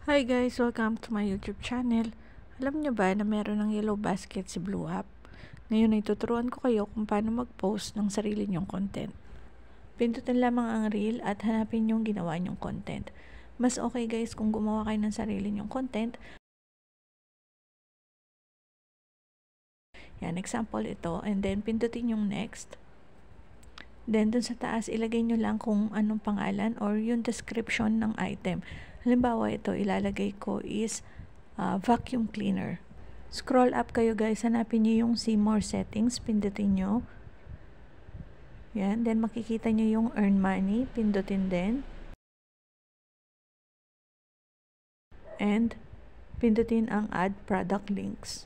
Hi guys! Welcome to my YouTube channel. Alam nyo ba na meron ng yellow basket si Blue App? Ngayon ay tuturuan ko kayo kung paano mag-post ng sarili nyong content. Pindutin lamang ang reel at hanapin yung ginawa nyong content. Mas okay guys kung gumawa kayo ng sarili nyong content. Yan, example ito. And then pindutin yung next. Then dun sa taas ilagay nyo lang kung anong pangalan or yung description ng item. Halimbawa ito ilalagay ko is vacuum cleaner. Scroll up kayo guys, hanapin nyo yung see more settings, pindutin nyo. Yan, then makikita nyo yung earn money, pindutin din. And pindutin ang add product links.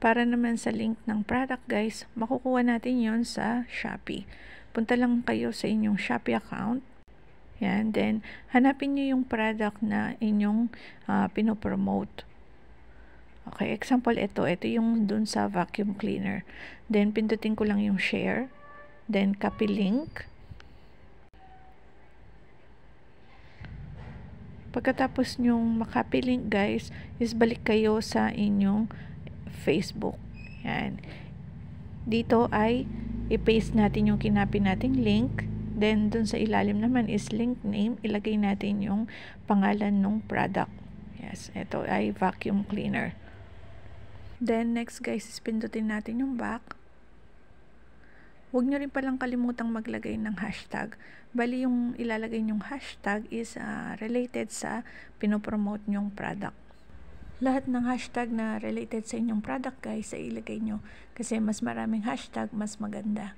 Para naman sa link ng product guys, makukuha natin yon sa Shopee. Punta lang kayo sa inyong Shopee account. Yan, then hanapin nyo yung product na inyong pinopromote. Okay, example ito yung dun sa vacuum cleaner. Then pindutin ko lang yung share, then copy link. Pagkatapos nyong makopy link guys, is balik kayo sa inyong Facebook. Yan. Dito ay i-paste natin yung kinopy nating link. Then, dun sa ilalim naman is link name. Ilagay natin yung pangalan ng product. Yes, ito ay vacuum cleaner. Then, next guys, is pindutin natin yung back. Huwag nyo rin palang kalimutang maglagay ng hashtag. Bali, yung ilalagay nyong hashtag is related sa pinopromote nyong product. Lahat ng hashtag na related sa inyong product guys ay ilagay nyo. Kasi mas maraming hashtag, mas maganda.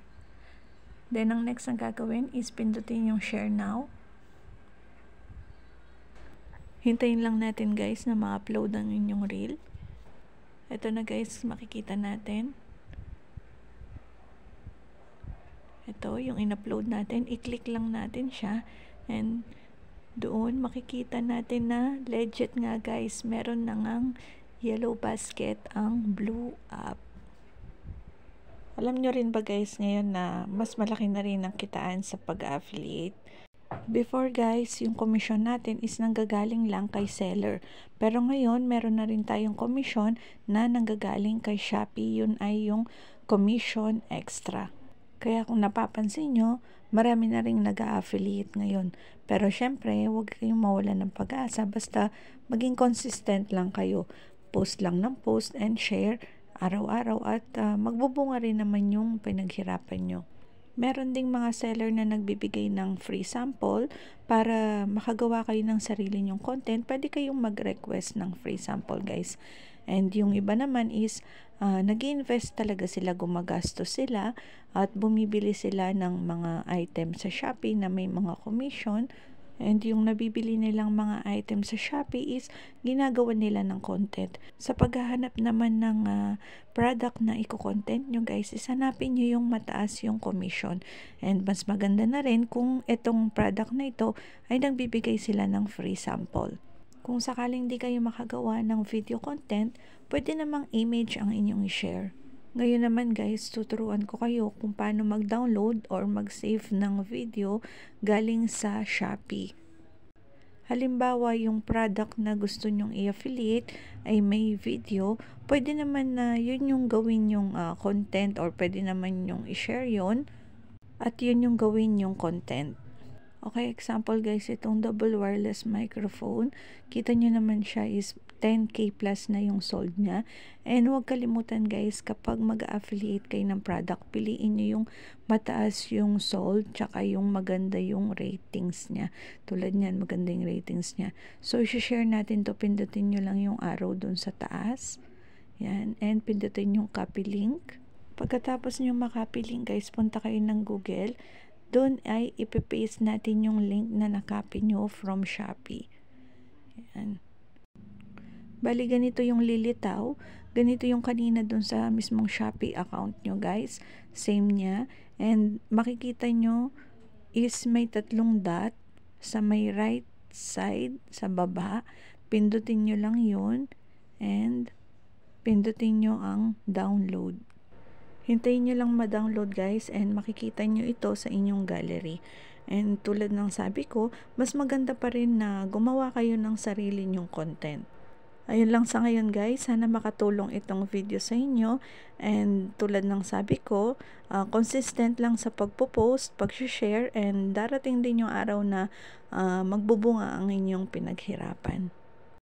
Then, ang next na gagawin is pindutin yung share now. Hintayin lang natin guys na ma-upload ang inyong reel. Ito na guys, makikita natin. Ito, yung in-upload natin. I-click lang natin siya. And doon, makikita natin na legit nga guys. Meron na ngang yellow basket ang Blue App. Alam nyo rin ba guys ngayon na mas malaki na rin ang kitaan sa pag-affiliate? Before guys, yung commission natin is nanggagaling lang kay seller. Pero ngayon, meron na rin tayong commission na nanggagaling kay Shopee. Yun ay yung commission extra. Kaya kung napapansin nyo, marami na rin nag-affiliate ngayon. Pero syempre, huwag kayong mawalan ng pag-asa. Basta maging consistent lang kayo. Post lang ng post and share araw-araw at magbubunga rin naman yung pinaghirapan nyo. Meron ding mga seller na nagbibigay ng free sample para makagawa kayo ng sarili nyong content. Pwede kayong mag-request ng free sample guys. And yung iba naman is nag-invest talaga sila, gumagastos sila at bumibili sila ng mga item sa Shopee na may mga commission. And yung nabibili nilang mga item sa Shopee is ginagawa nila ng content. Sa paghahanap naman ng product na i-content nyo guys, hanapin nyo yung mataas yung commission. And mas maganda na rin kung itong product na ito ay nagbibigay sila ng free sample. Kung sakaling di kayo makagawa ng video content, pwede namang image ang inyong i-share. Ngayon naman guys, tuturuan ko kayo kung paano mag-download or mag-save ng video galing sa Shopee. Halimbawa, yung product na gusto nyong i-affiliate ay may video, pwede naman na yun yung gawin yung content or pwede naman yung i-share yun at yun yung gawin yung content. Okay, example guys, itong double wireless microphone. Kita nyo naman siya is 10k plus na yung sold niya. And huwag kalimutan guys, kapag mag-affiliate kayo ng product, piliin nyo yung mataas yung sold, tsaka yung maganda yung ratings niya. Tulad niyan, maganda yung ratings niya. So, i-share natin to, pindutin nyo lang yung arrow dun sa taas. Yan, and pindutin yung copy link. Pagkatapos nyo makopy link guys, punta kayo ng Google. Doon ay ipipaste natin yung link na nakopy nyo from Shopee. Yan. Bali, ganito yung lilitaw. Ganito yung kanina doon sa mismong Shopee account nyo guys. Same niya. And makikita nyo is may tatlong dot sa may right side sa baba. Pindutin nyo lang yun. And pindutin nyo ang download. Hintayin nyo lang ma-download guys and makikita nyo ito sa inyong gallery. And tulad ng sabi ko, mas maganda pa rin na gumawa kayo ng sarili nyong content. Ayun lang sa ngayon guys, sana makatulong itong video sa inyo, and tulad ng sabi ko, consistent lang sa pagpo-post, pag-share, and darating din yung araw na magbubunga ang inyong pinaghirapan.